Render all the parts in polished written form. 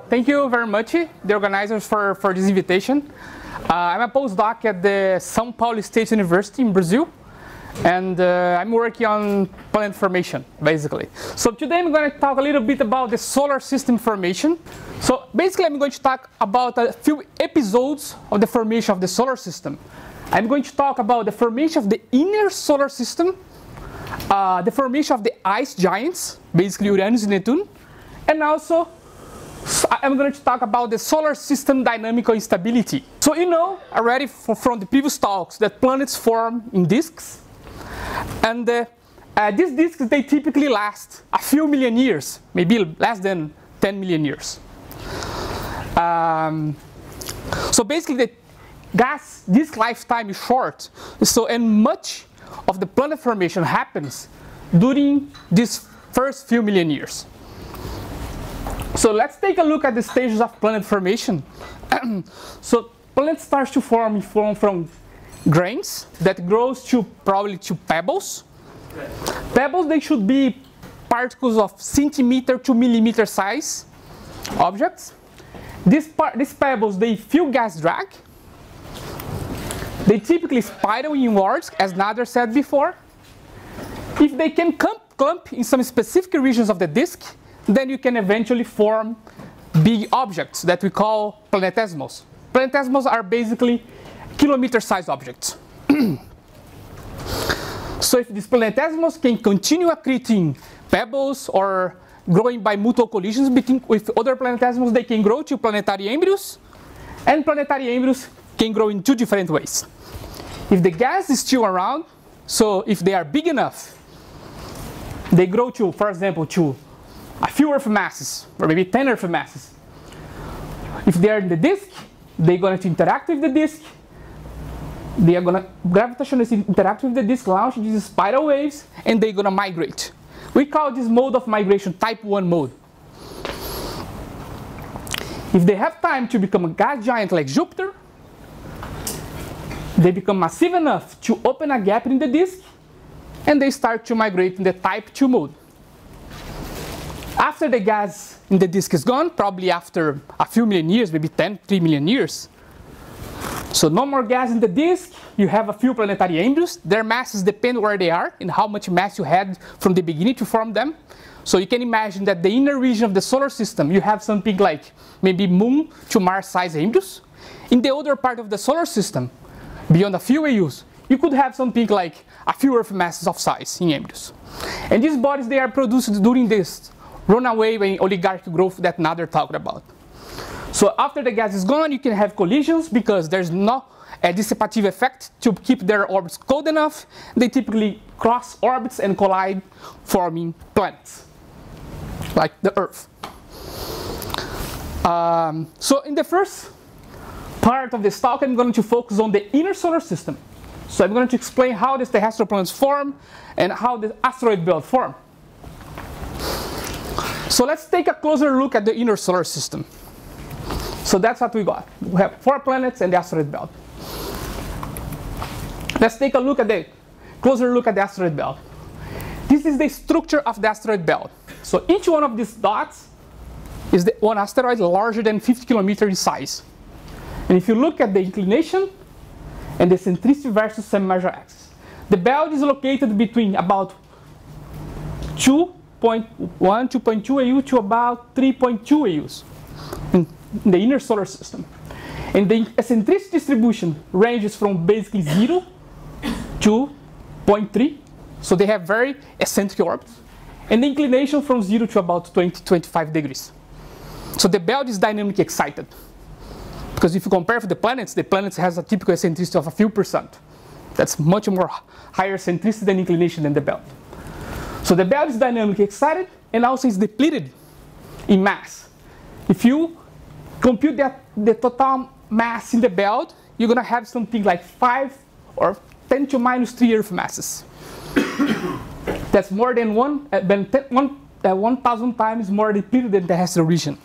thank you very much, the organizers, for this invitation. I'm a postdoc at the São Paulo State University in Brazil, and I'm working on planet formation, basically. So today I'm going to talk a little bit about the solar system formation. So basically I'm going to talk about a few episodes of the formation of the solar system. I'm going to talk about the formation of the inner solar system, the formation of the ice giants, basically Uranus and Neptune, and also I'm going to talk about the solar system dynamical instability. So you know already from the previous talks that planets form in disks, and these disks, they typically last a few million years, maybe less than 10 million years. So basically the gas disk lifetime is short, and much of the planet formation happens during these first few million years. So let's take a look at the stages of planet formation. So planet starts to form from grains that grows to probably to pebbles. Pebbles, they should be particles of centimeter to millimeter size objects. These pebbles, they feel gas drag. They typically spiral inwards, as Nader said before. If they can clump in some specific regions of the disk, then you can eventually form big objects that we call planetesimals. Planetesimals are basically kilometer-sized objects. So if these planetesimals can continue accreting pebbles or growing by mutual collisions with other planetesimals, they can grow to planetary embryos, and planetary embryos can grow in two different ways. If the gas is still around, so if they are big enough, they grow to, for example, to a few Earth masses, or maybe 10 Earth masses. If they are in the disk, they're going to interact with the disk. They are going to gravitationally interact with the disk, launch these spiral waves, and they're going to migrate. We call this mode of migration type 1 mode. If they have time to become a gas giant like Jupiter, they become massive enough to open a gap in the disk, and they start to migrate in the type 2 mode. After the gas in the disk is gone, probably after a few million years, maybe 3 million years. So no more gas in the disk, you have a few planetary embryos. Their masses depend where they are and how much mass you had from the beginning to form them. So you can imagine that the inner region of the solar system, you have something like maybe Moon to Mars size embryos. In the other part of the solar system, beyond a few AUs, you could have something like a few Earth masses of size in embryos. And these bodies, they are produced during this runaway and oligarchic growth that Nader talked about. So after the gas is gone, you can have collisions because there's no dissipative effect to keep their orbits cold enough. They typically cross orbits and collide, forming planets, like the Earth. So in the first part of this talk, I'm going to focus on the inner solar system. So I'm going to explain how the terrestrial planets form and how the asteroid belt form. So let's take a closer look at the inner solar system. So that's what we got. We have 4 planets and the asteroid belt. Let's take a closer look at the asteroid belt. This is the structure of the asteroid belt. So each one of these dots is one asteroid larger than 50 kilometers in size. And if you look at the inclination and the eccentricity versus semi-major axis, the belt is located between about 2.1, 2.2 AU to about 3.2 AUs in the inner solar system. And the eccentricity distribution ranges from basically 0 to 0.3. So they have very eccentric orbits. And the inclination from 0 to about 20, 25 degrees. So the belt is dynamically excited. Because if you compare with the planets has a typical eccentricity of a few percent. That's much more higher eccentricity than inclination than the belt. So the belt is dynamically excited and also is depleted in mass. If you compute the total mass in the belt, you're going to have something like 5 or 10 to minus 3 Earth masses. That's more than 1,000 times more depleted than the terrestrial region.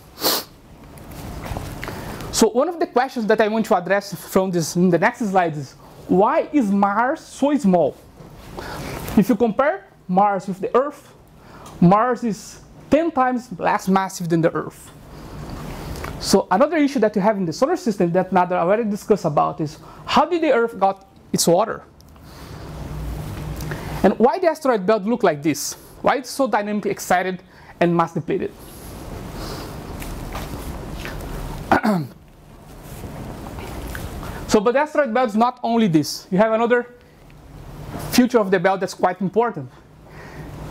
So one of the questions that I want to address from this in the next slide is, why is Mars so small? If you compare Mars with the Earth, Mars is 10 times less massive than the Earth. So another issue that you have in the solar system that Nader already discussed about is how did the Earth got its water? And why the asteroid belt look like this? Why it's so dynamically excited and mass depleted? So, but the asteroid belt is not only this. You have another feature of the belt that's quite important.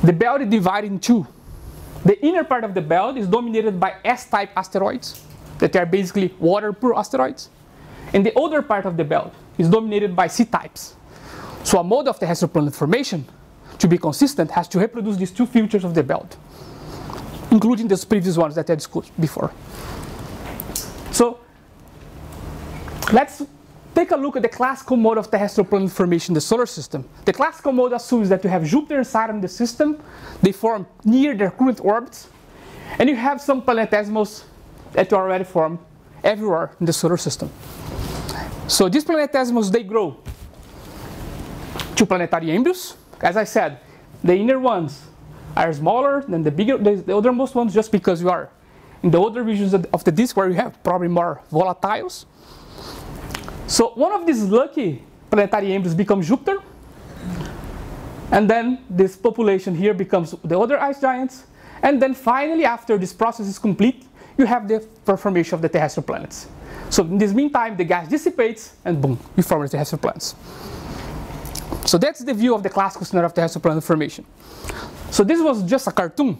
The belt is divided in two. The inner part of the belt is dominated by S-type asteroids that are basically water-poor asteroids. And the other part of the belt is dominated by C-types. So a mode of terrestrial planet formation, to be consistent, has to reproduce these two features of the belt, including those previous ones that I discussed before. So let's take a look at the classical mode of terrestrial planet formation in the solar system. The classical mode assumes that you have Jupiter and Saturn in the system. They form near their current orbits. And you have some planetesimals that are already formed everywhere in the solar system. So these planetesimals, they grow to planetary embryos. As I said, the inner ones are smaller than the outermost ones, just because you are in the other regions of the disk where you have probably more volatiles. So one of these lucky planetary embryos becomes Jupiter, and then this population here becomes the other ice giants, and then finally, after this process is complete, you have the formation of the terrestrial planets. So in this meantime, the gas dissipates, and boom, you form the terrestrial planets. So that's the view of the classical scenario of terrestrial planet formation. So this was just a cartoon,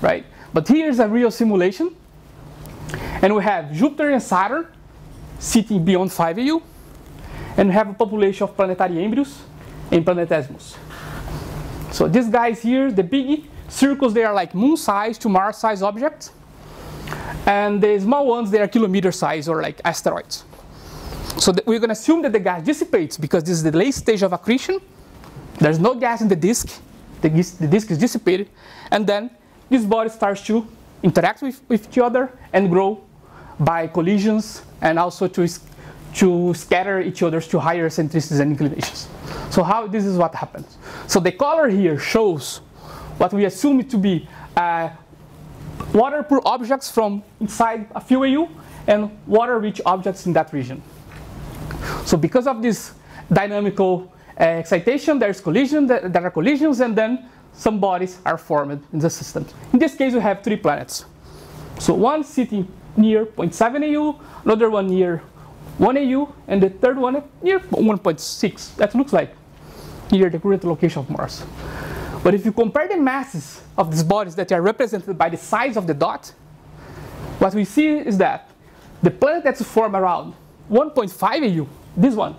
right? But here's a real simulation, and we have Jupiter and Saturn sitting beyond 5 AU, and we have a population of planetary embryos and planetesimals. So these guys here, the big circles, they are like moon-sized to Mars-sized objects, and the small ones, they are kilometer-sized or like asteroids. So we're going to assume that the gas dissipates because this is the late stage of accretion. There's no gas in the disk. The disk is dissipated, and then this body starts to interact with each other and grow by collisions, and also to scatter each other to higher eccentricities and inclinations. So this is what happens. So the color here shows what we assume it to be water-poor objects from inside a few AU and water-rich objects in that region. So because of this dynamical excitation, there are collisions, and then some bodies are formed in the system. In this case, we have 3 planets. So one sitting near 0.7 AU, another one near 1 AU, and the third one near 1.6. That looks like near the current location of Mars. But if you compare the masses of these bodies that are represented by the size of the dot, what we see is that the planet that's formed around 1.5 AU, this one,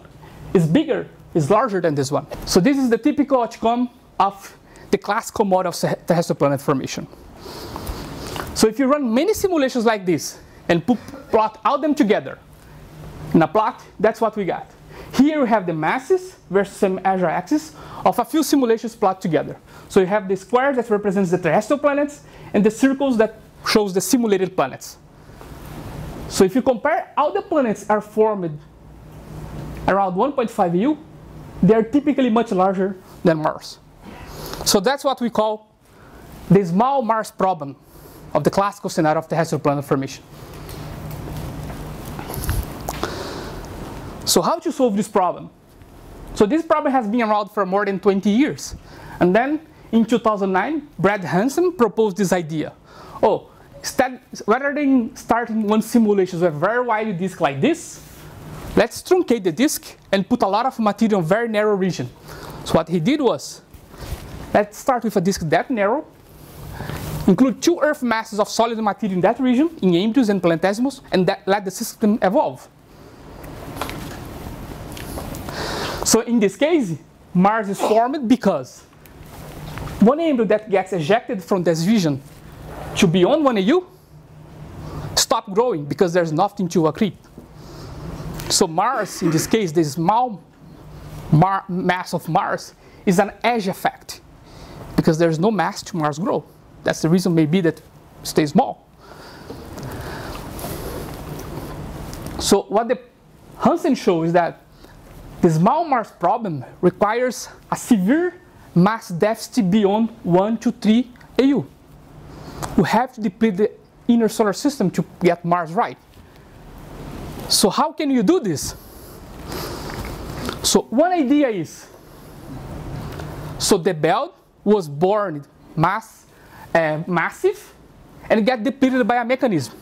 is bigger, is larger than this one. So this is the typical outcome of the classical model of terrestrial planet formation. So if you run many simulations like this and plot all them together in a plot, that's what we got. Here we have the masses versus some measure axis of a few simulations plot together. So you have the square that represents the terrestrial planets and the circles that shows the simulated planets. So if you compare all the planets are formed around 1.5 AU, they are typically much larger than Mars. So that's what we call the small Mars problem of the classical scenario of terrestrial planet formation. So how to solve this problem? So this problem has been around for more than 20 years. And then in 2009, Brad Hansen proposed this idea. Oh, rather than starting one simulation with a very wide disk like this, let's truncate the disk and put a lot of material in a very narrow region. So what he did was, let's start with a disk that narrow, include 2 Earth masses of solid material in that region, in embryos and planetesimals, and let the system evolve. So in this case, Mars is formed because one embryo that gets ejected from this region to beyond 1 AU stop growing because there's nothing to accrete. So Mars, in this case, the small mass of Mars is an edge effect because there's no mass to Mars grow. That's the reason maybe that it stays small. So what the Hansen show is that the small Mars problem requires a severe mass deficit beyond 1 to 3 AU. We have to deplete the inner solar system to get Mars right. So how can you do this? So one idea is, so the belt was born massive and get depleted by a mechanism.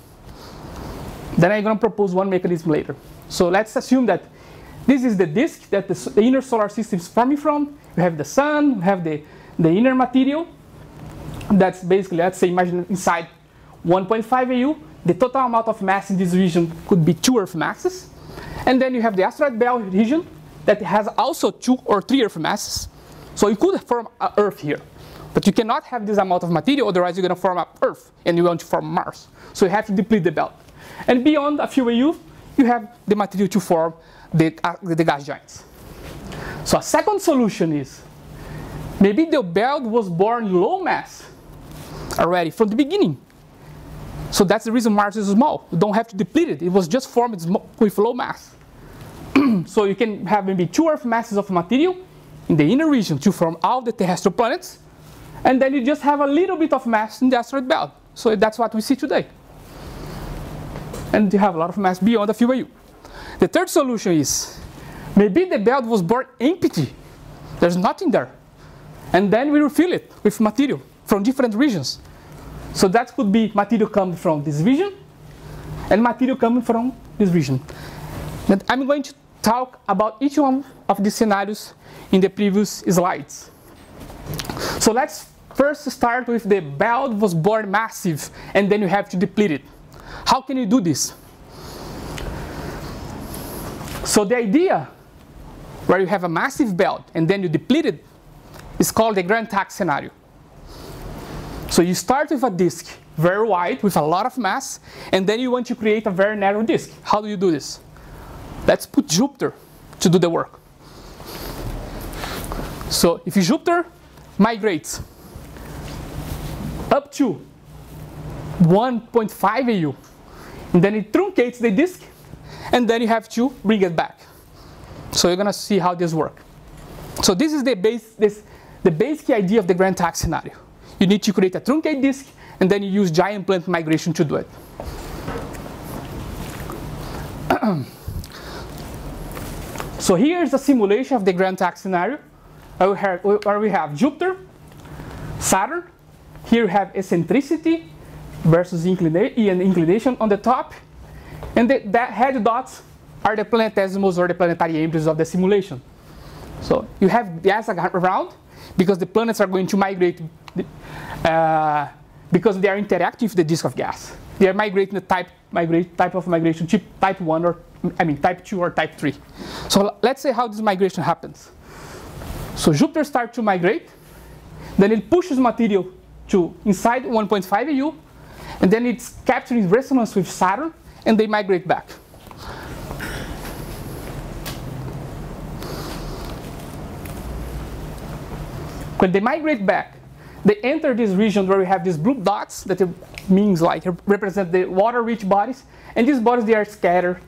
Then I'm going to propose one mechanism later. So let's assume that this is the disk that the inner solar system is forming from. You have the sun, you have the inner material. That's basically, let's say, imagine inside 1.5 AU. The total amount of mass in this region could be 2 Earth masses. And then you have the asteroid belt region that has also 2 or 3 Earth masses. So you could form an Earth here. But you cannot have this amount of material, otherwise you're going to form an Earth, and you want to form Mars. So you have to deplete the belt. And beyond a few AU, you have the material to form the gas giants. So a second solution is, maybe the belt was born low mass already from the beginning. So that's the reason Mars is small. You don't have to deplete it. It was just formed with low mass. So you can have maybe 2 Earth masses of material in the inner region to form all the terrestrial planets. And then you just have a little bit of mass in the asteroid belt. So that's what we see today. And you have a lot of mass beyond a few AU. The third solution is, maybe the belt was born empty. There's nothing there. And then we refill it with material from different regions. So that could be material coming from this region and material coming from this region. And I'm going to talk about each one of these scenarios in the previous slides. So let's first start with the belt was born massive and then you have to deplete it. How can you do this? So the idea where you have a massive belt and then you deplete it is called the Grand Tack scenario. So you start with a disk very wide with a lot of mass, and then you want to create a very narrow disk. How do you do this? Let's put Jupiter to do the work. So if Jupiter migrates up to 1.5 AU, and then it truncates the disk, and then you have to bring it back. So you're going to see how this works. So this is the basic idea of the Grand Tack scenario. You need to create a truncate disk, and then you use giant planet migration to do it. So here's a simulation of the Grand Tack scenario, where we have Jupiter, Saturn. Here we have eccentricity versus inclination on the top. And the head dots are the planetesimals or the planetary embryos of the simulation. So you have gas around because the planets are going to migrate because they are interacting with the disk of gas. They are migrating the type of migration, type 1 or type 2 or type 3. So let's say how this migration happens. So Jupiter starts to migrate, then it pushes material to inside 1.5 AU, and then it's capturing resonance with Saturn, and they migrate back. When they migrate back, they enter this region where we have these blue dots that means like represent the water-rich bodies, and these bodies, they are scattered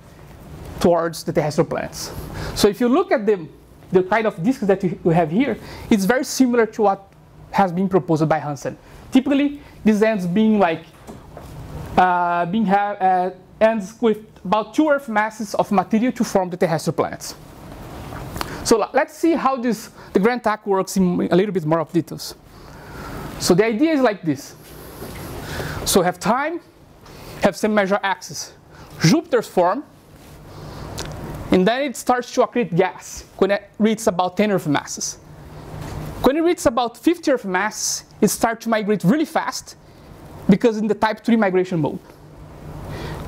towards the terrestrial planets. So if you look at the kind of disks that we have here, it's very similar to what has been proposed by Hansen. Typically, this ends being like ends with about 2 Earth masses of material to form the terrestrial planets. So let's see how the Grand Tack works in a little bit more of details. So the idea is like this. So have time, have some measure axis. Jupiter's form, and then it starts to accrete gas when it reaches about 10 Earth masses. When it reaches about 50 Earth masses, it starts to migrate really fast because in the type 3 migration mode.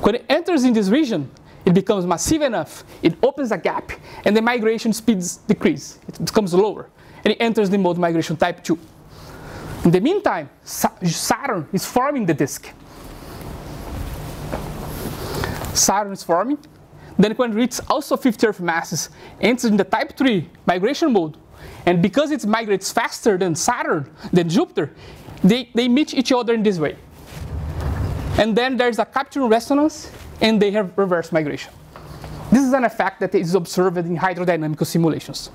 When it enters in this region, it becomes massive enough, it opens a gap, and the migration speeds decrease. It becomes lower, and it enters the mode migration type 2. In the meantime, Saturn is forming the disk. Saturn is forming. Then when it reaches also 50 Earth masses, enters in the type 3 migration mode. And because it migrates faster than Saturn, than Jupiter, they meet each other in this way. And then there's a capture resonance, and they have reverse migration. This is an effect that is observed in hydrodynamical simulations.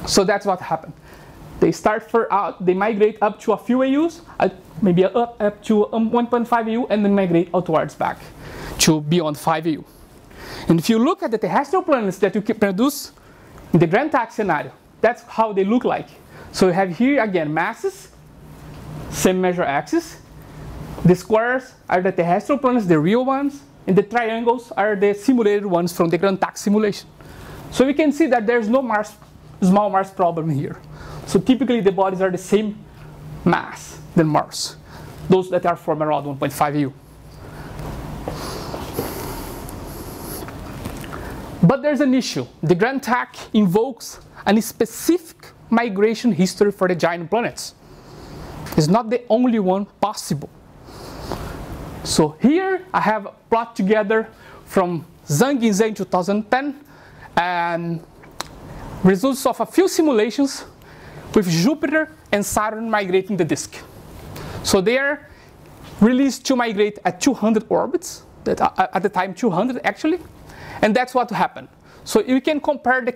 So that's what happened. They start they migrate up to a few AUs, maybe up to 1.5 AU and then migrate outwards back to beyond 5 AU. And if you look at the terrestrial planets that you can produce in the Grand Tack scenario, that's how they look like. So you have here again masses, same measure axis. The squares are the terrestrial planets, the real ones, and the triangles are the simulated ones from the Grand Tack simulation. So we can see that there's no small Mars problem here. So typically the bodies are the same mass than Mars, those that are formed around 1.5 AU. But there's an issue. The Grand Tack invokes a specific migration history for the giant planets. It's not the only one possible. So here I have plot together from Zhang and Zhang in 2010 and results of a few simulations with Jupiter and Saturn migrating the disk. So they are released to migrate at 200 orbits, at the time 200 actually, and that's what happened. So you can compare the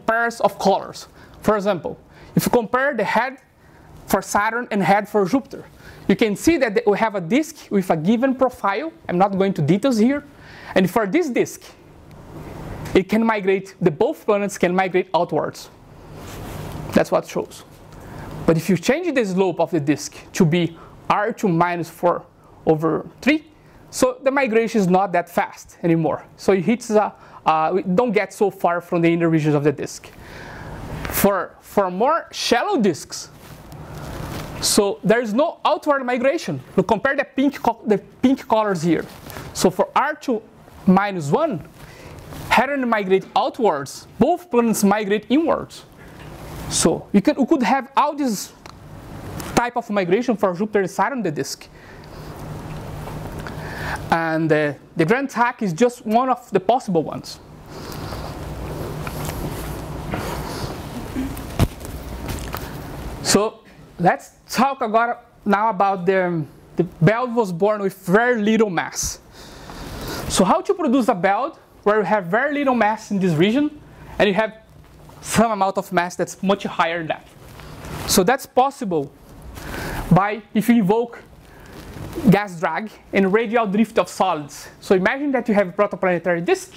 pairs of colors. For example, if you compare the head for Saturn and head for Jupiter, you can see that we have a disk with a given profile. I'm not going to details here. And for this disk, it can migrate, both planets can migrate outwards. That's what it shows. But if you change the slope of the disk to be R2 minus 4/3, so the migration is not that fast anymore. So it hits we don't get so far from the inner regions of the disk. For more shallow disks, so there is no outward migration. Look, compare the pink colors here. So for R2 minus 1, Saturn migrate outwards. Both planets migrate inwards. So we could have all this type of migration for Jupiter and Saturn, the disk. And the Grand Tack is just one of the possible ones. So let's talk now about the belt was born with very little mass. So how to produce a belt where you have very little mass in this region and you have some amount of mass that's much higher than that. So that's possible if you invoke gas drag and radial drift of solids. So imagine that you have a protoplanetary disk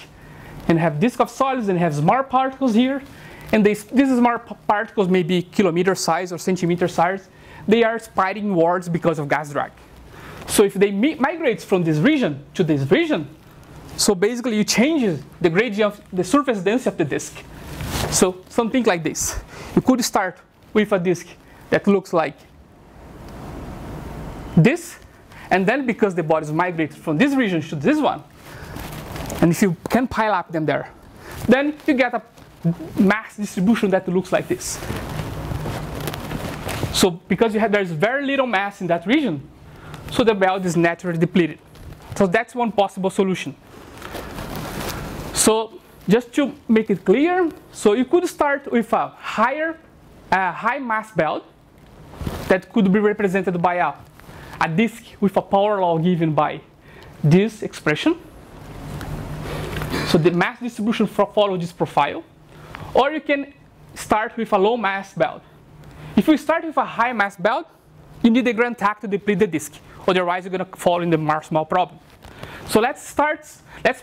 and have disk of solids and have small particles here. And these small particles may be kilometer size or centimeter size. They are spiraling inwards because of gas drag. So if they migrate from this region to this region, so basically you change the gradient of the surface density of the disk. So something like this. You could start with a disk that looks like this, and then because the bodies migrate from this region to this one, and if you can pile up them there, then you get a mass distribution that looks like this. So because there's very little mass in that region, so the belt is naturally depleted. So that's one possible solution. So just to make it clear, so you could start with a high mass belt that could be represented by a disk with a power law given by this expression. So the mass distribution follows this profile. Or you can start with a low mass belt. If you start with a high mass belt, you need the Grand Tack to deplete the disk. Otherwise, you're going to fall in the Mars-Mal problem. So let's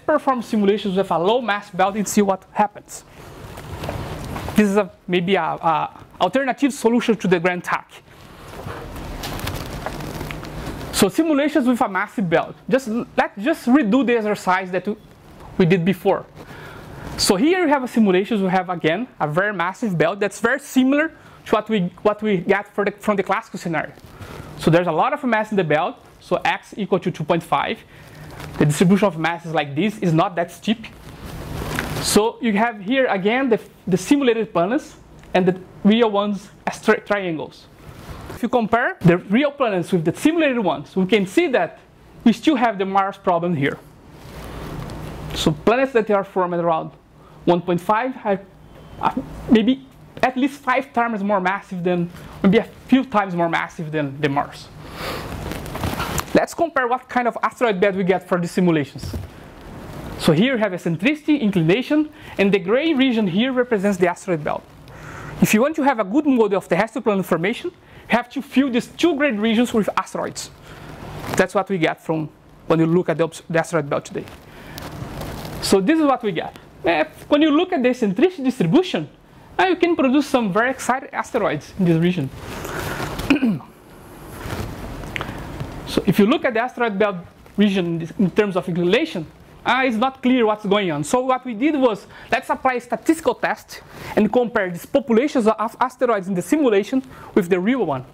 perform simulations with a low mass belt and see what happens. This is maybe a alternative solution to the Grand Tack. So simulations with a massive belt. Let's just redo the exercise that we did before. So here we have a simulation. We have again a very massive belt that's very similar to what we get from the classical scenario. So there's a lot of mass in the belt. So x equal to 2.5. The distribution of mass is like this. It's not that steep. So you have here again the simulated planets and the real ones as triangles. If you compare the real planets with the simulated ones, we can see that we still have the Mars problem here. So planets that are formed around 1.5 are maybe at least 5 times more massive than, maybe a few times more massive than the Mars. Let's compare what kind of asteroid belt we get for the simulations. So here we have eccentricity, inclination, and the gray region here represents the asteroid belt. If you want to have a good model of terrestrial planet formation, you have to fill these two great regions with asteroids. That's what we get from when you look at the asteroid belt today. So this is what we get. When you look at the eccentricity distribution, you can produce some very exciting asteroids in this region. So if you look at the asteroid belt region in terms of inclination, it's not clear what's going on. So what we did was, let's apply a statistical test and compare these populations of asteroids in the simulation with the real one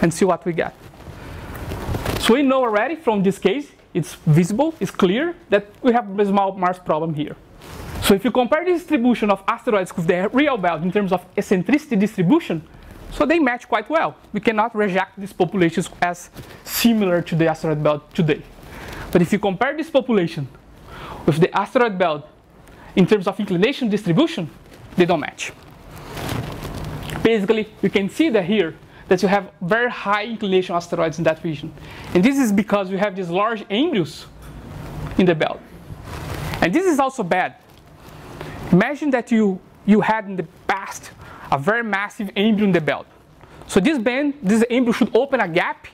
and see what we get. So we know already from this case, it's visible, it's clear that we have a small Mars problem here. So if you compare the distribution of asteroids with the real belt in terms of eccentricity distribution, so they match quite well. We cannot reject these populations as similar to the asteroid belt today. But if you compare this population with the asteroid belt in terms of inclination distribution, they don't match. Basically, you can see that here that you have very high inclination asteroids in that region. And this is because you have these large embryos in the belt. And this is also bad. Imagine that you had in the past a very massive embryo in the belt. So this embryo should open a gap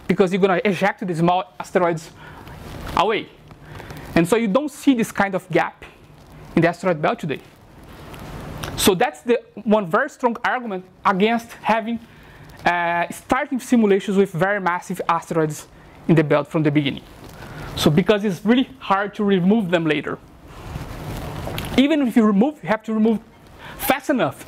because you're going to eject the small asteroids away. And so you don't see this kind of gap in the asteroid belt today. So that's the one very strong argument against having starting simulations with very massive asteroids in the belt from the beginning. So because it's really hard to remove them later. Even if you remove, you have to remove fast enough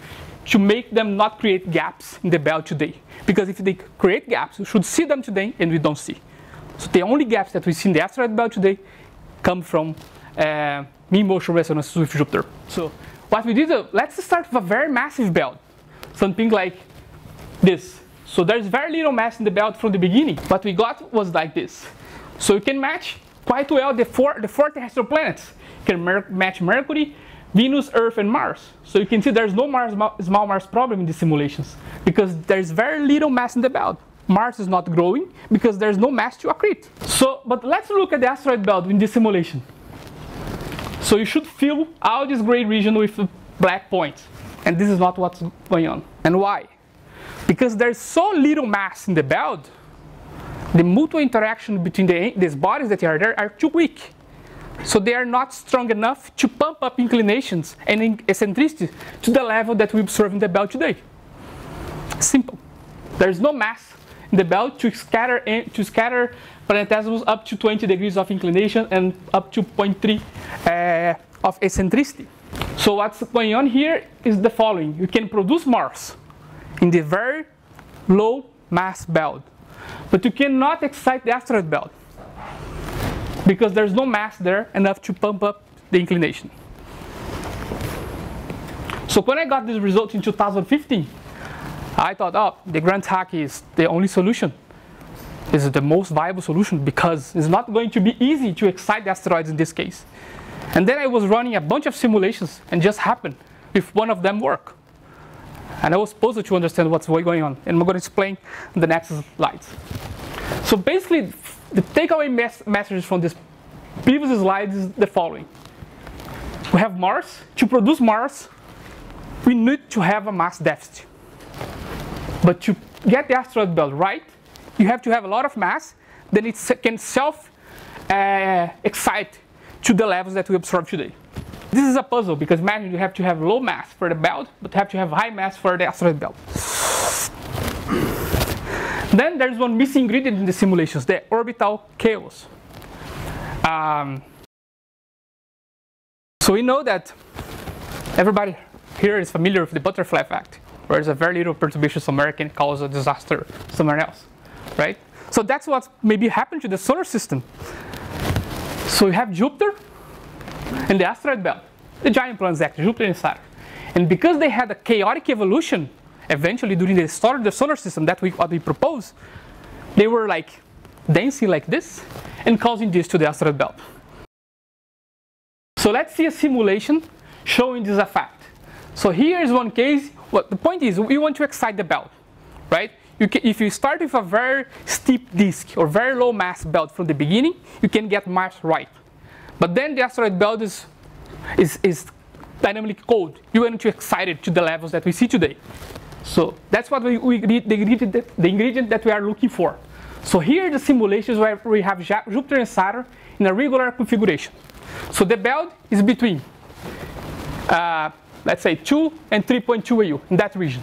to make them not create gaps in the belt today. Because if they create gaps, you should see them today, and we don't see. So the only gaps that we see in the asteroid belt today come from mean motion resonances with Jupiter. So what we did, let's start with a very massive belt, something like this. So there's very little mass in the belt from the beginning. What we got was like this. So you can match quite well the four terrestrial planets. You can match Mercury, Venus, Earth, and Mars. So you can see there's no small Mars problem in the simulations because there's very little mass in the belt. Mars is not growing because there's no mass to accrete. So, but let's look at the asteroid belt in this simulation. So you should fill all this gray region with black points. And this is not what's going on. And why? Because there's so little mass in the belt, the mutual interaction between these bodies that are there are too weak. So they are not strong enough to pump up inclinations and eccentricity to the level that we observe in the belt today. Simple. There's no mass in the belt to scatter planetesimals up to 20 degrees of inclination and up to 0.3 of eccentricity. So what's going on here is the following. You can produce Mars in the very low mass belt, but you cannot excite the asteroid belt because there's no mass there enough to pump up the inclination. So when I got this result in 2015, I thought, oh, the Grand Tack is the only solution. This is the most viable solution because it's not going to be easy to excite the asteroids in this case. And then I was running a bunch of simulations and just happened if one of them work. And I was supposed to understand what's going on. And I'm going to explain in the next slides. So basically, the takeaway message from this previous slide is the following. We have Mars. To produce Mars, we need to have a mass deficit. But to get the asteroid belt right, you have to have a lot of mass, then it can self-excite to the levels that we observe today. This is a puzzle because imagine you have to have low mass for the belt, but have to have high mass for the asteroid belt. Then there's one missing ingredient in the simulations, the orbital chaos. So we know that everybody here is familiar with the butterfly effect, where there's a very little perturbation somewhere can cause a disaster somewhere else, right? So that's what maybe happened to the solar system. So you have Jupiter and the asteroid belt, the giant planets actually, Jupiter and Saturn. And because they had a chaotic evolution, eventually during the start of the solar system, what we propose, they were like dancing like this and causing this to the asteroid belt. So let's see a simulation showing this effect. So here is one case. What the point is, we want to excite the belt, right? If you start with a very steep disk or very low mass belt from the beginning, you can get Mars right. But then the asteroid belt is dynamically cold. You want to excite it to the levels that we see today. So that's what the ingredient that we are looking for. So here are the simulations where we have Jupiter and Saturn in a regular configuration. So the belt is between, let's say, 2 and 3.2 AU in that region.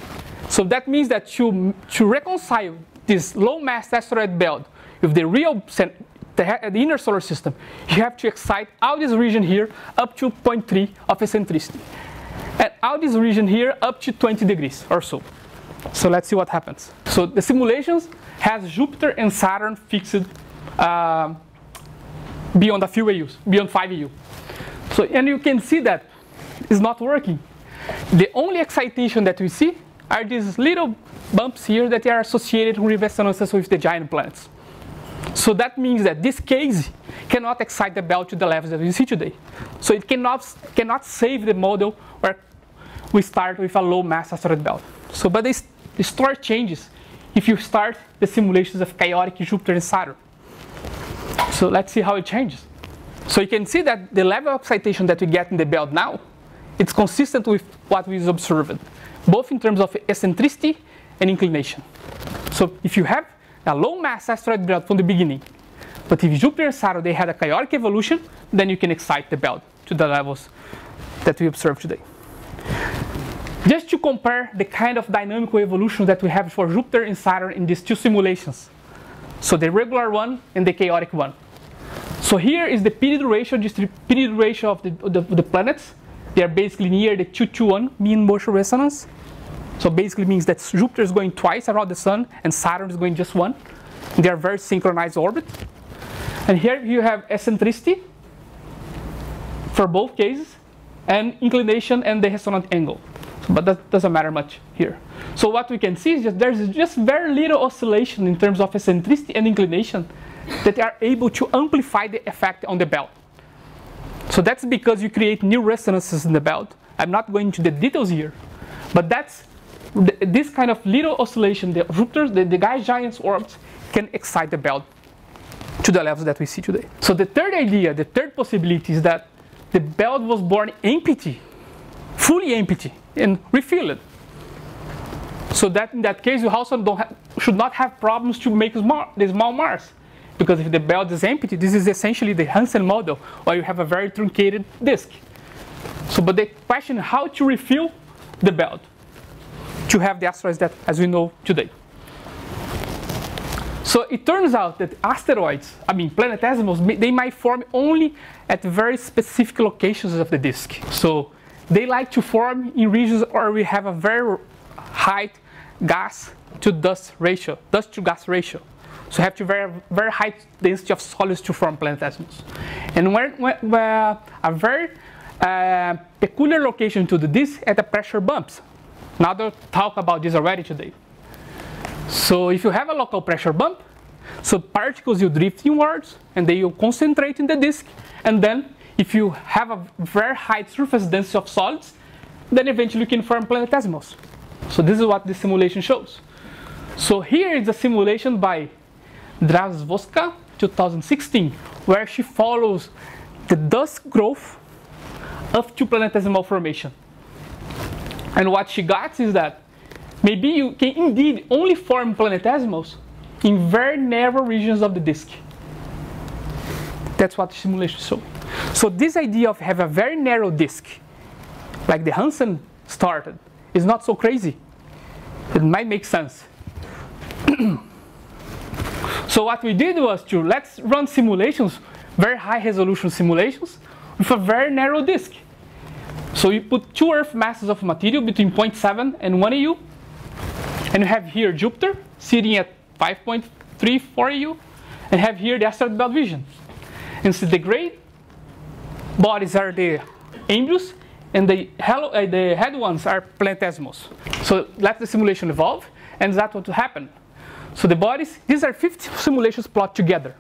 So that means that to reconcile this low mass asteroid belt with the real the inner solar system, you have to excite all this region here up to 0.3 of eccentricity, and all this region here up to 20 degrees or so. So let's see what happens. So the simulations has Jupiter and Saturn fixed beyond a few AUs, beyond 5 AU. So, and you can see that it's not working. The only excitation that we see are these little bumps here that are associated with resonances with the giant planets. So that means that this case cannot excite the belt to the levels that we see today. So it cannot save the model where we start with a low mass asteroid belt. So, but the story changes if you start the simulations of chaotic Jupiter and Saturn. So let's see how it changes. So you can see that the level of excitation that we get in the belt now, it's consistent with what we observed, both in terms of eccentricity and inclination. So if you have a low mass asteroid belt from the beginning, but if Jupiter and Saturn, they had a chaotic evolution, then you can excite the belt to the levels that we observe today. Just to compare the kind of dynamical evolution that we have for Jupiter and Saturn in these two simulations. So the regular one and the chaotic one. So here is the period ratio of the planets. They are basically near the 2-to-1 mean motion resonance. So basically means that Jupiter is going twice around the Sun and Saturn is going just one. They are very synchronized orbit. And here you have eccentricity for both cases, and inclination and the resonant angle. But that doesn't matter much here. So what we can see is that there's just very little oscillation in terms of eccentricity and inclination that are able to amplify the effect on the belt. So that's because you create new resonances in the belt. I'm not going into the details here, but that's this kind of little oscillation, the Jupiter, the gas giants orbits can excite the belt to the levels that we see today. So the third idea, the third possibility is that the belt was born empty, fully empty, and refilled. So that in that case, you also should not have problems to make the small Mars. Because if the belt is empty, this is essentially the Hansen model, or you have a very truncated disk. So, but the question is how to refill the belt to have the asteroids that as we know today. So it turns out that asteroids, planetesimals, they might form only at very specific locations of the disk. So they like to form in regions where we have a very high gas to dust ratio, dust to gas ratio. So you have to very high density of solids to form planetesimals. And where a very peculiar location to do this at the pressure bumps. Now they'll talk about this already today. So if you have a local pressure bump, so particles will drift inwards and they will concentrate in the disk. And then if you have a very high surface density of solids, then eventually you can form planetesimals. So this is what the simulation shows. So here is a simulation by Drazvoska, 2016, where she follows the dust growth up to planetesimal formation. And what she got is that maybe you can indeed only form planetesimals in very narrow regions of the disk. That's what the simulation shows. So this idea of have a very narrow disk, like the Hansen started, is not so crazy. It might make sense. So what we did was let's run simulations, very high resolution simulations, with a very narrow disk. So you put two Earth masses of material between 0.7 and 1 AU, and you have here Jupiter sitting at 5.34 AU, and have here the asteroid belt region. And so the gray bodies are the embryos, and the head ones are planetesimals. So let the simulation evolve, and that's what will happen. So the bodies, these are 50 simulations plotted together.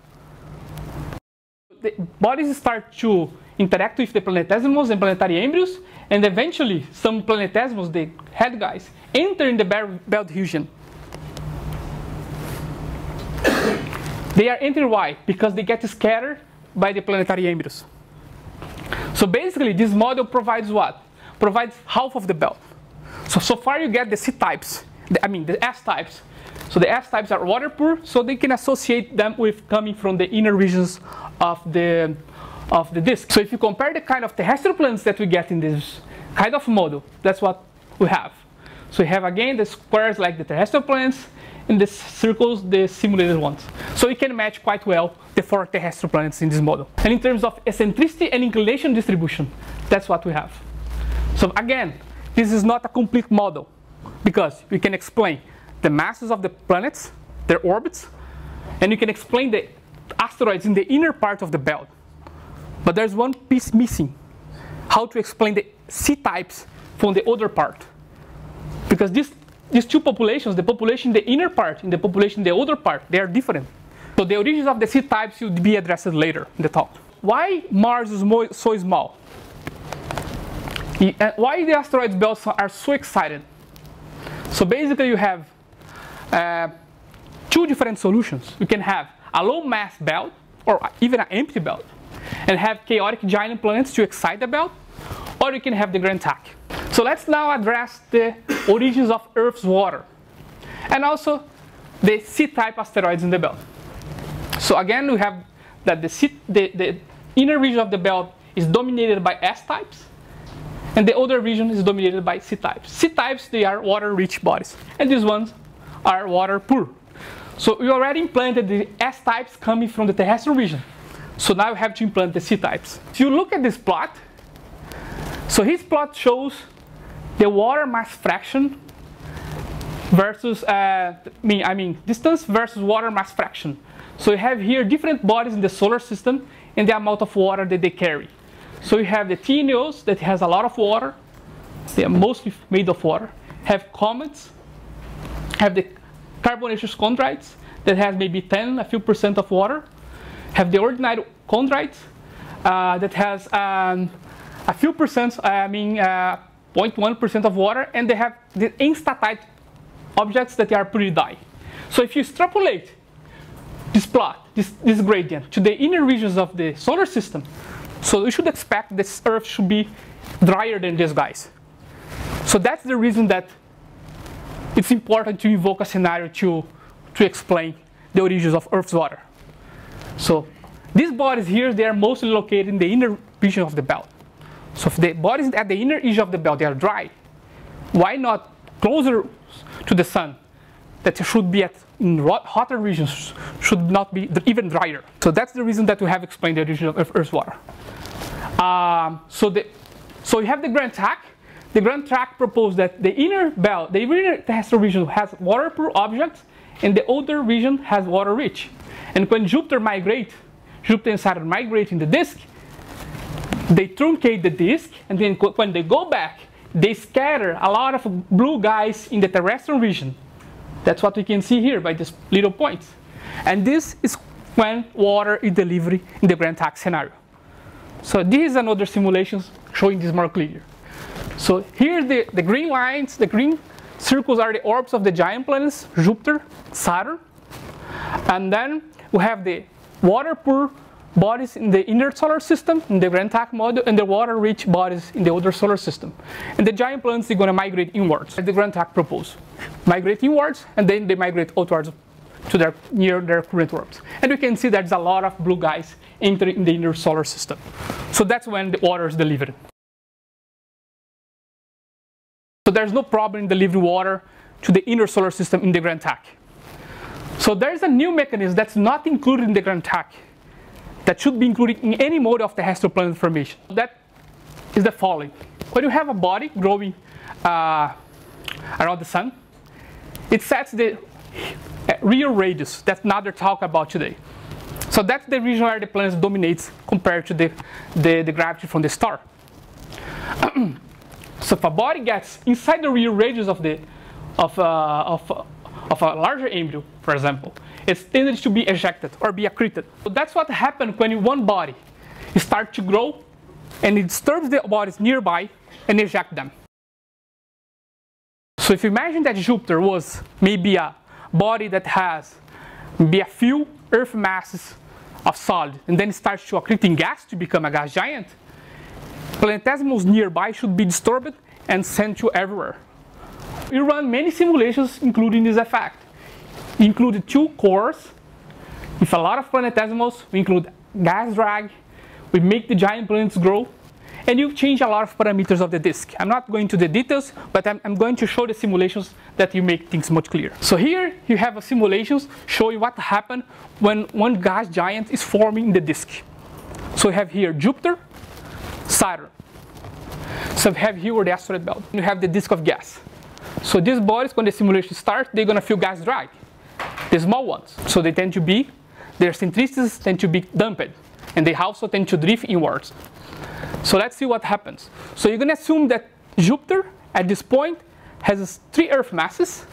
The bodies start to interact with the planetesimals and planetary embryos, and eventually some planetesimals, the head guys, enter in the belt region. They are entering why? Because they get scattered by the planetary embryos. So basically this model provides what? Provides half of the belt. So far you get the C-types the S-types. So the S-types are water poor, so they can associate them with coming from the inner regions of the disk. So if you compare the kind of terrestrial planets that we get in this kind of model, that's what we have. So we have again the squares like the terrestrial planets, and the circles, the simulated ones. So we can match quite well the 4 terrestrial planets in this model. And in terms of eccentricity and inclination distribution, that's what we have. So again, this is not a complete model, because we can explain the masses of the planets, their orbits, and you can explain the asteroids in the inner part of the belt. But there's one piece missing: how to explain the C-types from the other part. Because these two populations, the population in the inner part and the population in the outer part, they are different. So the origins of the C-types will be addressed later in the talk. Why Mars is so small? Why the asteroid belts are so excited? So basically you have 2 different solutions. You can have a low mass belt, or even an empty belt, and have chaotic giant planets to excite the belt, or you can have the Grand Tack. So let's now address the origins of Earth's water, and also the C-type asteroids in the belt. So again, we have that the inner region of the belt is dominated by S-types, and the outer region is dominated by C-types. C-types, they are water-rich bodies, and these ones are water-poor. So we already implanted the S-types coming from the terrestrial region. So now we have to implant the C-types. If you look at this plot, so his plot shows the water mass fraction versus, distance versus water mass fraction. So you have here different bodies in the solar system and the amount of water that they carry. So you have the TNOs that has a lot of water. They are mostly made of water. Have comets. Have the carbonaceous chondrites that has maybe a few percent of water. Have the ordinary chondrites that has a few percent, 0.1% of water, and they have the insta-type objects that are pretty dry. So if you extrapolate this plot, this gradient, to the inner regions of the solar system, so you should expect this Earth should be drier than these guys. So that's the reason that it's important to invoke a scenario to explain the origins of Earth's water. So these bodies here, they are mostly located in the inner region of the belt. So if the bodies at the inner edge of the belt, they are dry, why not closer to the sun, that should be in hotter regions, should not be even drier? So that's the reason that we have explained the origin of Earth's water. So you have the Grand Tack. The Grand Tack proposed that the inner belt, the inner terrestrial region has water-poor objects, and the outer region has water-rich. And when Jupiter and Saturn migrate in the disk, they truncate the disk, and then when they go back, they scatter a lot of blue guys in the terrestrial region. That's what we can see here by these little points. And this is when water is delivered in the Grand Tack scenario. So this is another simulation showing this more clear. So here the green lines, the green circles are the orbits of the giant planets, Jupiter, Saturn. And then we have the water-poor bodies in the inner solar system, in the Grand Tack model, and the water-rich bodies in the outer solar system. And the giant planets are going to migrate inwards, as the Grand Tack proposed. Migrate inwards, and then they migrate outwards to near their current orbits. And you can see there's a lot of blue guys entering in the inner solar system. So that's when the water is delivered. So there's no problem in delivering water to the inner solar system in the Grand Tack. So there's a new mechanism that's not included in the Grand Tack, that should be included in any mode of terrestrial planet formation. That is the following. When you have a body growing around the sun, it sets the real radius. That's another talk about today. So that's the region where the planet dominates compared to the gravity from the star. So if a body gets inside the real radius of a larger embryo, for example, it's tended to be ejected or be accreted. So that's what happens when one body starts to grow and it disturbs the bodies nearby and eject them. So if you imagine that Jupiter was maybe a body that has maybe a few Earth masses of solid, and then it starts to accrete in gas to become a gas giant, planetesimals nearby should be disturbed and sent to everywhere. We run many simulations including this effect. We included 2 cores with a lot of planetesimals. We include gas drag. We make the giant planets grow. And you change a lot of parameters of the disk. I'm not going to the details, but I'm going to show the simulations that you make things much clearer. So here you have a simulations showing what happened when one gas giant is forming in the disk. So we have here Jupiter, Saturn. So we have here the asteroid belt. You have the disk of gas. So these bodies, when the simulation starts, they're going to feel gas drag. The small ones. So they tend to be, their centricities tend to be dumped. And they also tend to drift inwards. So let's see what happens. So you're going to assume that Jupiter, at this point, has 3 Earth masses,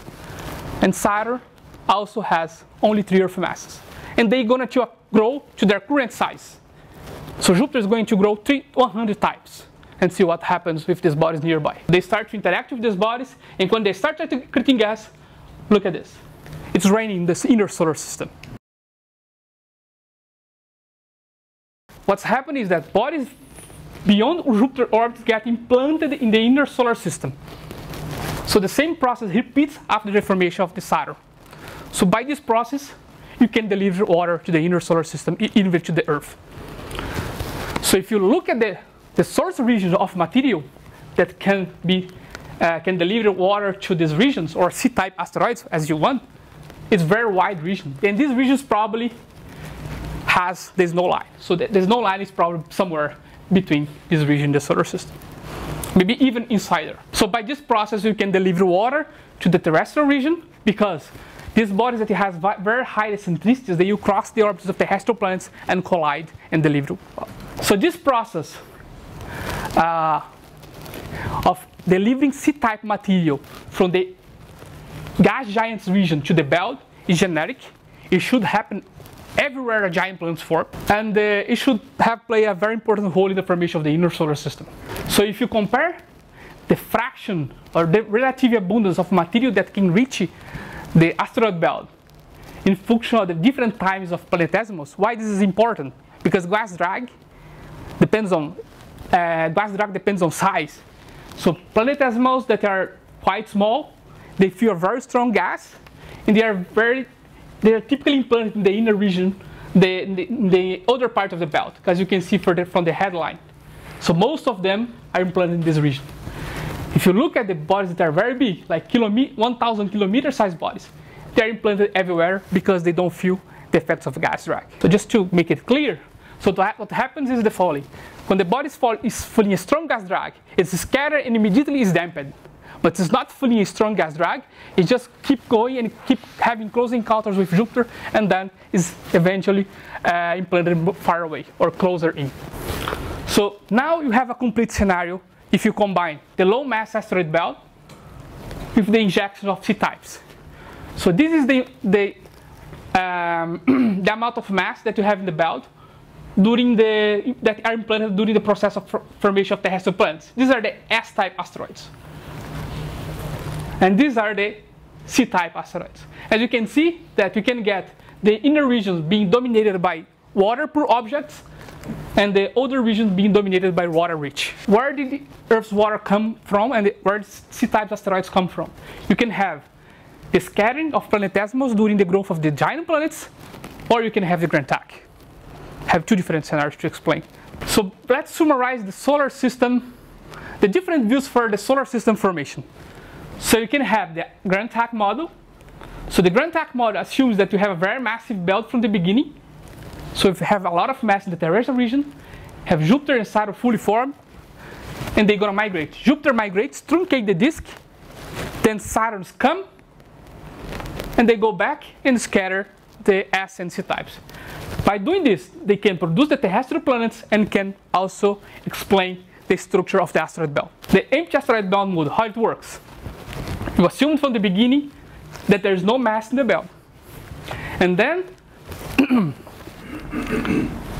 and Saturn also has only 3 Earth masses. And they're going to grow to their current size. So Jupiter is going to grow 100 times, and see what happens with these bodies nearby. They start to interact with these bodies, and when they start accreting gas, look at this. It's raining in this inner solar system. What's happening is that bodies beyond Jupiter orbit get implanted in the inner solar system. So the same process repeats after the formation of the Saturn. So by this process, you can deliver water to the inner solar system, even to the Earth. So if you look at the source region of material that can deliver water to these regions, or C-type asteroids as you want, it's very wide region. And these regions probably has the snow line. So the snow line is probably somewhere between this region and the solar system. Maybe even inside there. So by this process, you can deliver water to the terrestrial region, because these bodies that has very high eccentricities, they will cross the orbits of terrestrial planets and collide and deliver water. So this process of delivering C-type material from the gas giants region to the belt is generic. It should happen everywhere a giant planet form, and it should play a very important role in the formation of the inner solar system. So if you compare the fraction or the relative abundance of material that can reach the asteroid belt in function of the different times of planetesimals, why this is important? Because gas drag depends on size. So planetesimals that are quite small, they feel a very strong gas, and they are typically implanted in the inner region, the other part of the belt, as you can see from the headline. So most of them are implanted in this region. If you look at the bodies that are very big, like 1,000 kilometer size bodies, they are implanted everywhere because they don't feel the effects of gas drag. So just to make it clear, so what happens is the following. When the body is feeling a strong gas drag, it's scattered and immediately is dampened. But it's not feeling a strong gas drag, it just keep going and keep having close encounters with Jupiter, and then is eventually implanted far away or closer in. So now you have a complete scenario if you combine the low mass asteroid belt with the injection of C-types. So this is the amount of mass that you have in the belt that are implanted during the process of formation of terrestrial planets. These are the S-type asteroids. And these are the C-type asteroids. As you can see, that you can get the inner regions being dominated by water-poor objects, and the other regions being dominated by water-rich. Where did the Earth's water come from, and where did C-type asteroids come from? You can have the scattering of planetesimals during the growth of the giant planets, or you can have the Grand Tack. I have 2 different scenarios to explain. So let's summarize the solar system, the different views for the solar system formation. So you can have the Grand Tack model. So the Grand Tack model assumes that you have a very massive belt from the beginning. So if you have a lot of mass in the terrestrial region, have Jupiter and Saturn fully formed, and they're going to migrate. Jupiter migrates, truncate the disk, then Saturns come, and they go back and scatter the S and C types. By doing this, they can produce the terrestrial planets and can also explain the structure of the asteroid belt. The empty asteroid belt model, how it works. You assume from the beginning that there is no mass in the belt. And then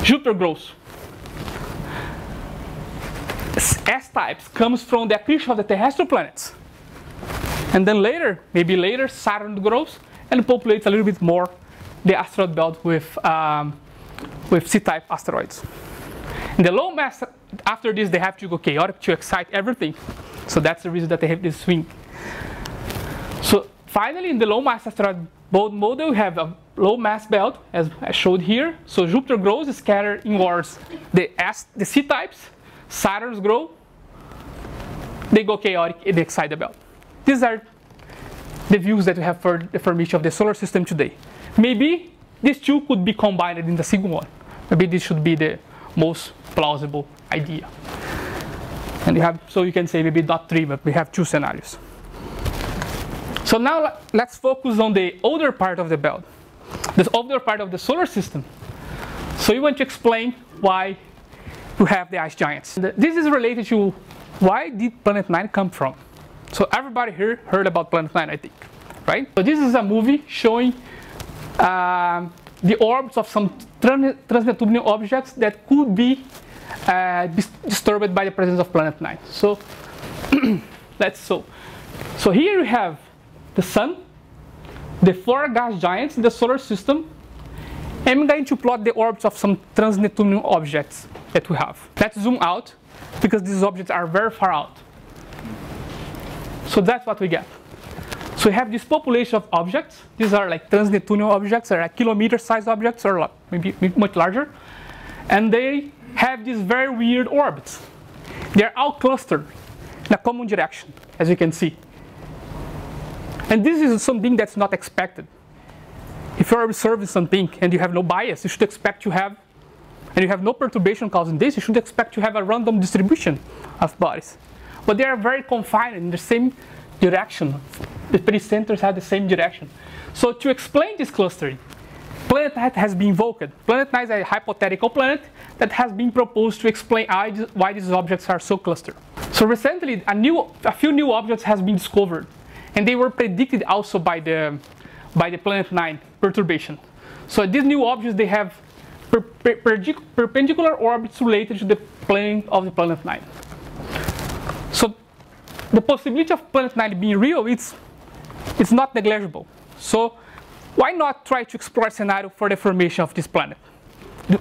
Jupiter grows. S-types comes from the accretion of the terrestrial planets. And then later, maybe later, Saturn grows and populates a little bit more the asteroid belt with C-type asteroids. In the low mass, after this, they have to go chaotic to excite everything. So that's the reason that they have this swing. finally, in the low mass asteroid belt model, we have a low mass belt, as I showed here. So Jupiter grows, scattered inwards the C types. Saturn's grow, they go chaotic in the excited belt. These are the views that we have for the formation of the solar system today. Maybe these two could be combined in the single one. Maybe this should be the most plausible idea. And so you can say maybe not three, but we have two scenarios. So now let's focus on the older part of the belt, this older part of the solar system. So you want to explain why you have the ice giants. This is related to why did Planet 9 come from? So everybody here heard about Planet 9, I think, right? So this is a movie showing the orbits of some transneptunian objects that could be disturbed by the presence of Planet 9. So So here you have the Sun, the 4 gas giants in the solar system. I'm going to plot the orbits of some transneptunian objects that we have. Let's zoom out, because these objects are very far out. So that's what we get. So we have this population of objects. These are like transneptunian objects, or like kilometer-sized objects, or maybe much larger. And they have these very weird orbits. They're all clustered in a common direction, as you can see. And this is something that's not expected. If you're observing something and you have no bias, you should expect to have, and you have no perturbation causing this, you should expect to have a random distribution of bodies. But they are very confined in the same direction. The pericenters have the same direction. So to explain this clustering, Planet 9 has been invoked. Planet 9 is a hypothetical planet that has been proposed to explain why these objects are so clustered. So recently, a few new objects have been discovered, and they were predicted also by the Planet 9 perturbation. So these new objects, they have perpendicular orbits related to the plane of the Planet 9. So the possibility of Planet 9 being real, it's not negligible. So why not try to explore a scenario for the formation of this planet,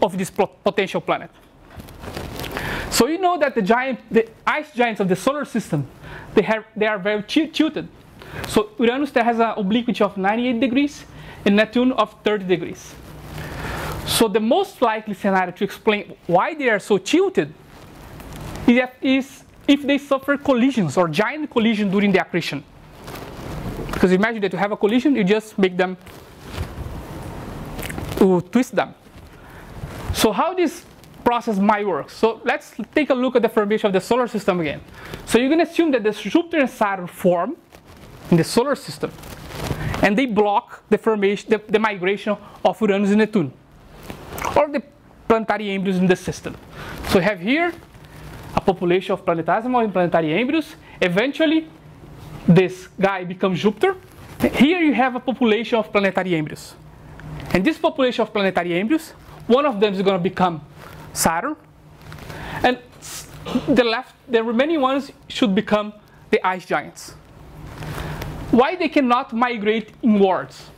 of this potential planet? So you know that the ice giants of the solar system, they are very tilted. So Uranus has an obliquity of 98 degrees and Neptune of 30 degrees. So the most likely scenario to explain why they are so tilted is if they suffer collisions or giant collision during the accretion. Because imagine that you have a collision, you just make them, twist them. So how this process might work? So let's take a look at the formation of the solar system again. So you're going to assume that the Jupiter and Saturn form in the solar system, and they block the formation, the migration of Uranus and Neptune, or the planetary embryos in the system. So we have here a population of planetesimal and planetary embryos. Eventually, this guy becomes Jupiter. Here you have a population of planetary embryos. And this population of planetary embryos, one of them is going to become Saturn, and the remaining ones should become the ice giants. Why they cannot migrate inwards?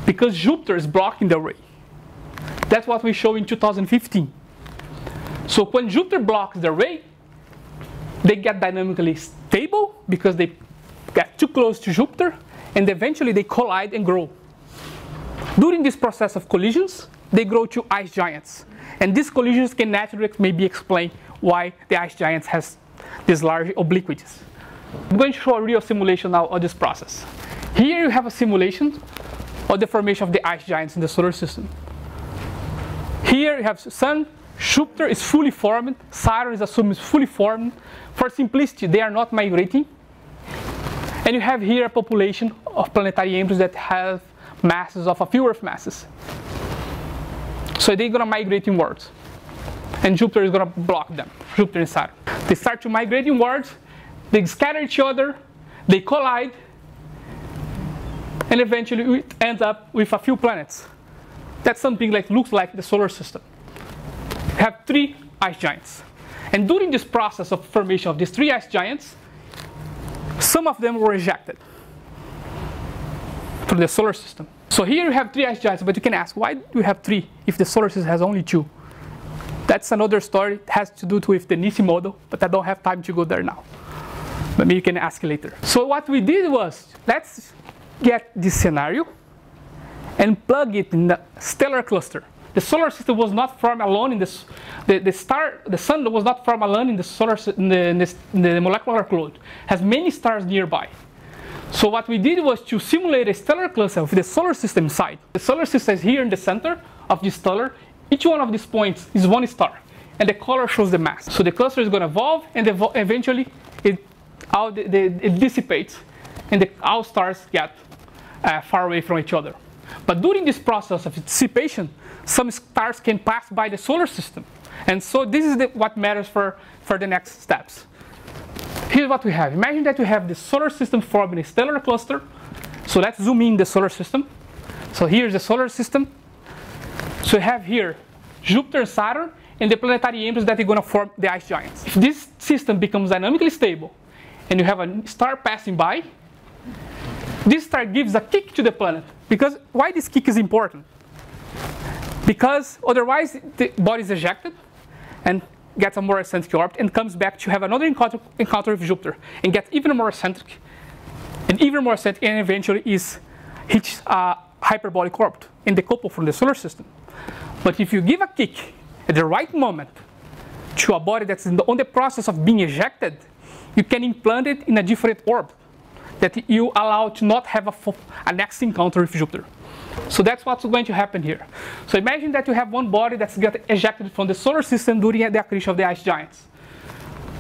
Because Jupiter is blocking the ray. That's what we show in 2015. So when Jupiter blocks the ray, they get dynamically stable because they get too close to Jupiter, and eventually they collide and grow. During this process of collisions, they grow to ice giants. And these collisions can naturally maybe explain why the ice giants has these large obliquities. I'm going to show a real simulation now of this process. Here you have a simulation of the formation of the ice giants in the solar system. Here you have Sun, Jupiter is fully formed, Saturn is assumed is fully formed. For simplicity, they are not migrating. And you have here a population of planetary embryos that have masses of a few Earth masses. So they're going to migrate inwards. And Jupiter is going to block them, Jupiter and Saturn. They start to migrate inwards, they scatter each other, they collide, and eventually we end up with a few planets. That's something like looks like the solar system. We have 3 ice giants. And during this process of formation of these 3 ice giants, some of them were ejected from the solar system. So here you have 3 ice giants, but you can ask, why do you have 3 if the solar system has only 2? That's another story. It has to do with the Nisi model, but I don't have time to go there now. Maybe you can ask later. So what we did was, let's get this scenario and plug it in the stellar cluster. The solar system was not formed alone in this. The sun was not formed alone in the the molecular cloud. Has many stars nearby. So what we did was to simulate a stellar cluster with the solar system inside. The solar system is here in the center of this stellar. Each one of these points is one star, and the color shows the mass. So the cluster is going to evolve, and eventually it dissipates, and all stars get far away from each other. But during this process of dissipation, some stars can pass by the solar system. And so this is what matters for the next steps. Here's what we have. Imagine that we have the solar system forming a stellar cluster. So let's zoom in the solar system. So here's the solar system. So we have here Jupiter and Saturn and the planetary embryos that are going to form the ice giants. If this system becomes dynamically stable and you have a star passing by, this star gives a kick to the planet. Because why this kick is important? Because otherwise the body is ejected and gets a more eccentric orbit and comes back to have another encounter with Jupiter and gets even more eccentric and eventually hits a hyperbolic orbit and decouple from the solar system. But if you give a kick at the right moment to a body that's on the process of being ejected, you can implant it in a different orbit that you allow to not have a next encounter with Jupiter. So that's what's going to happen here. So imagine that you have one body that's got ejected from the solar system during the accretion of the ice giants.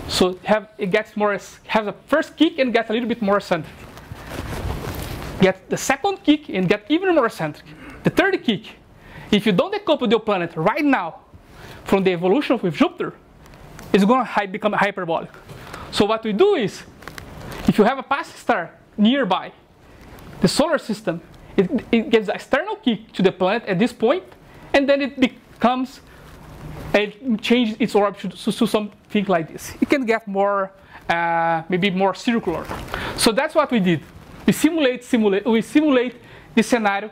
So it has a first kick and gets a little bit more eccentric. Get the second kick and get even more eccentric. The third kick, if you don't decouple the planet right now from the evolution with Jupiter, it's going to become hyperbolic. So what we do is, if you have a passing star nearby the solar system, it gives an external kick to the planet at this point, and then it changes its orbit to something like this. It can get more, maybe more circular. So that's what we did. We simulate the scenario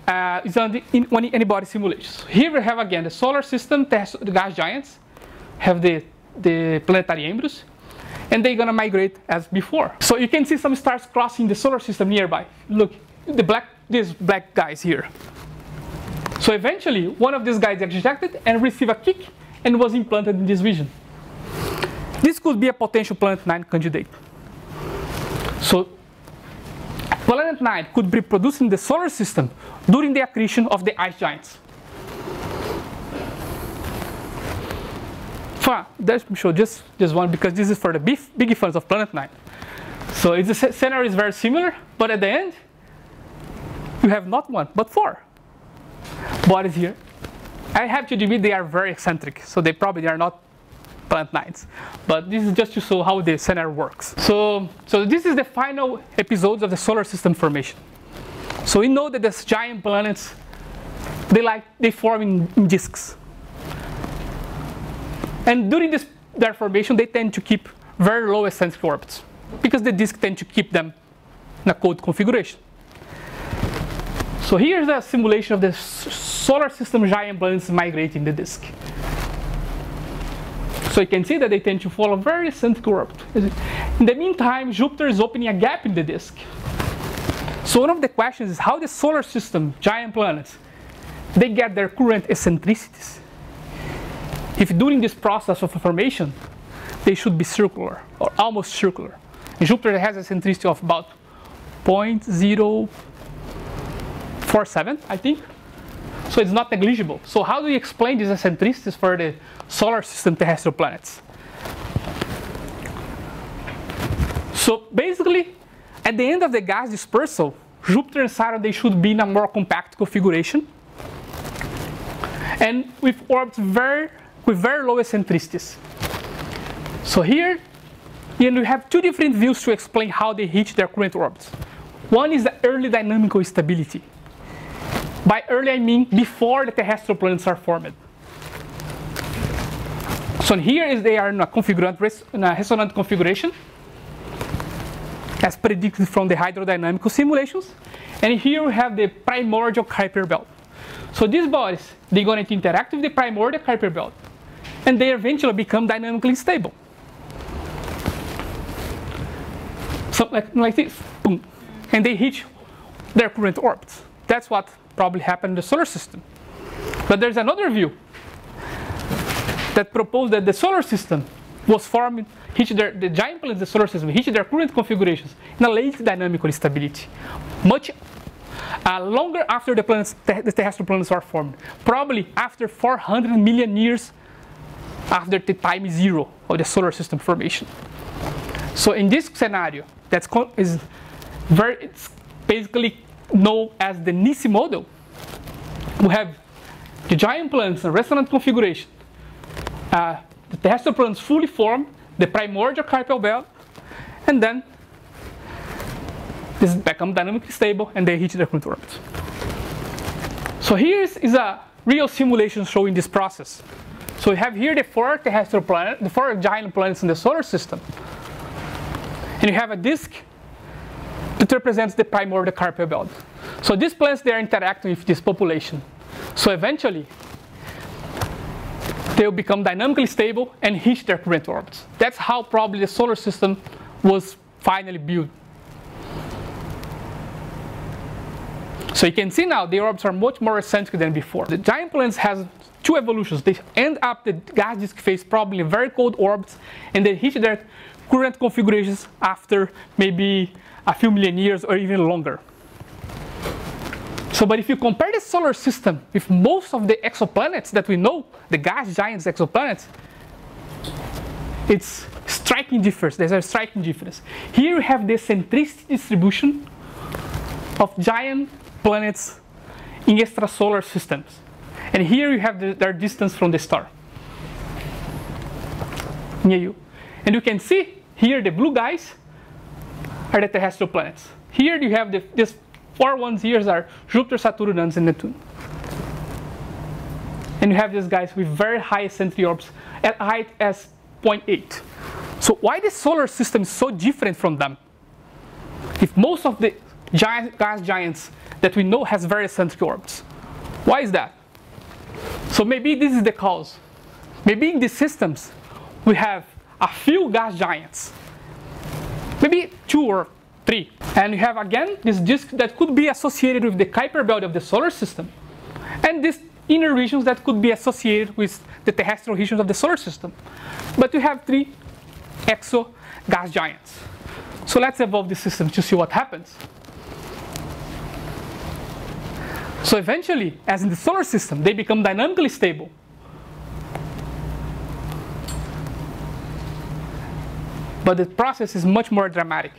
in any-body simulations. Here we have again the solar system, the gas giants, have the planetary embryos, and they're gonna migrate as before. So you can see some stars crossing the solar system nearby. Look, these black guys here. So eventually, one of these guys is ejected and receive a kick and was implanted in this region. This could be a potential Planet 9 candidate. So Planet 9 could be produced in the solar system during the accretion of the ice giants. Let me show just one, because this is for the big fans of Planet 9. So the scenario is very similar, but at the end, you have not one, but four bodies here. I have to admit they are very eccentric, so they are not Planet 9s. But this is just to show how the scenario works. So this is the final episodes of the solar system formation. So we know that these giant planets, they form in disks. And during their formation, they tend to keep very low eccentric orbits, because the disk tend to keep them in a cold configuration. So here's a simulation of the solar system giant planets migrating the disk. So you can see that they tend to follow very eccentric orbit. In the meantime, Jupiter is opening a gap in the disk. So one of the questions is how the solar system giant planets, they get their current eccentricities. If during this process of formation, they should be circular or almost circular. And Jupiter has a eccentricity of about 0.047, I think. So it's not negligible. So how do we explain these eccentricities for the solar system terrestrial planets? So basically, at the end of the gas dispersal, Jupiter and Saturn, they should be in a more compact configuration, and with orbits with very low eccentricities. So here, we have two different views to explain how they reach their current orbits. One is the early dynamical instability. By early, I mean before the terrestrial planets are formed. So here they are in a resonant configuration, as predicted from the hydrodynamical simulations. And here we have the primordial Kuiper belt. So these bodies, they're going to interact with the primordial Kuiper belt, and they eventually become dynamically stable. something like this, boom, and they hit their current orbits. That's what probably happened in the solar system. But there's another view that proposed that the solar system was formed, the giant planets in the solar system hit their current configurations in a late dynamical instability, much longer after the terrestrial planets were formed, probably after 400 million years after the time zero of the solar system formation. So in this scenario, it's basically known as the Nisi model. We have the giant planets in resonant configuration, the terrestrial planets fully formed, the primordial Kuiper belt, and then this become dynamically stable and they hit their current orbits. So here is a real simulation showing this process. So we have here the four terrestrial planets, the four giant planets in the solar system. And you have a disk that represents the primordial Kuiper belt. So these planets, they are interacting with this population. So eventually, they will become dynamically stable and hit their current orbits. That's how probably the solar system was finally built. So you can see now the orbits are much more eccentric than before. The giant planets has two evolutions. They end up the gas disk phase probably in very cold orbits, and they hit their current configurations after maybe a few million years or even longer. So, but if you compare the solar system with most of the exoplanets that we know, the gas giants exoplanets, it's striking difference. There's a striking difference. Here you have the eccentricity distribution of giant planets in extrasolar systems. And here you have their distance from the star near you. And you can see here the blue guys are the terrestrial planets. Here you have these four ones here are Jupiter, Saturn, and Neptune. And you have these guys with very high eccentric orbits at height as 0.8. So why the solar system is so different from them? If most of the gas giants that we know has very eccentric orbits. Why is that? So maybe this is the cause. Maybe in these systems we have a few gas giants, maybe 2 or 3, and you have again this disk that could be associated with the Kuiper belt of the solar system, and these inner regions that could be associated with the terrestrial regions of the solar system. But you have 3 exo gas giants. So let's evolve the system to see what happens. So eventually, as in the solar system, they become dynamically stable. But the process is much more dramatic.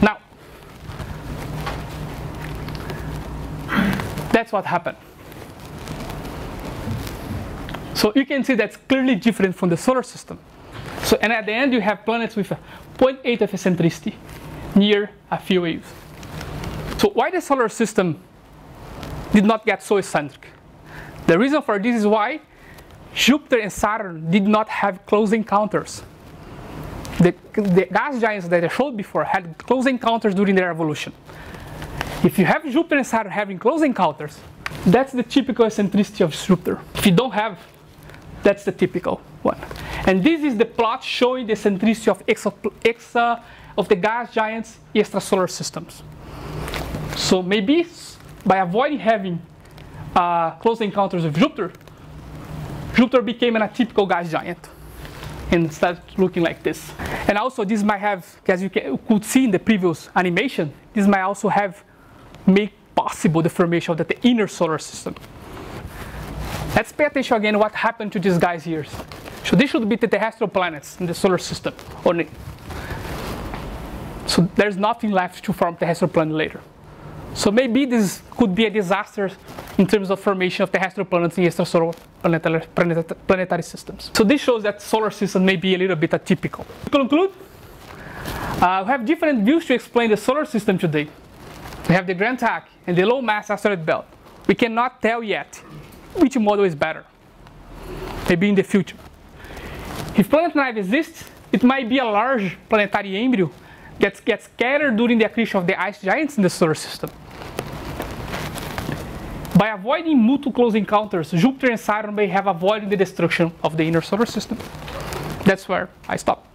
Now, that's what happened. So you can see that's clearly different from the solar system. So, and at the end you have planets with a 0.8 of eccentricity near a few waves. So why the solar system did not get so eccentric? The reason for this is why Jupiter and Saturn did not have close encounters. The gas giants that I showed before had close encounters during their evolution. If you have Jupiter and Saturn having close encounters, that's the typical eccentricity of Jupiter. If you don't have, that's the typical one. And this is the plot showing the eccentricity of the gas giants in extrasolar systems. So maybe by avoiding having close encounters with Jupiter, Jupiter became an atypical gas giant and started looking like this. And also this might have, as you could see in the previous animation, this might also have made possible the formation of the inner solar system. Let's pay attention again what happened to these guys here. So these should be the terrestrial planets in the solar system. So there's nothing left to form terrestrial planet later. So maybe this could be a disaster in terms of formation of terrestrial planets in extrasolar planetary systems. So this shows that solar system may be a little bit atypical. To conclude, we have different views to explain the solar system today. We have the Grand Tack and the low mass asteroid belt. We cannot tell yet which model is better. Maybe in the future. If Planet 9 exists, it might be a large planetary embryo that gets scattered during the accretion of the ice giants in the solar system. By avoiding multiple close encounters, Jupiter and Saturn may have avoided the destruction of the inner solar system. That's where I stop.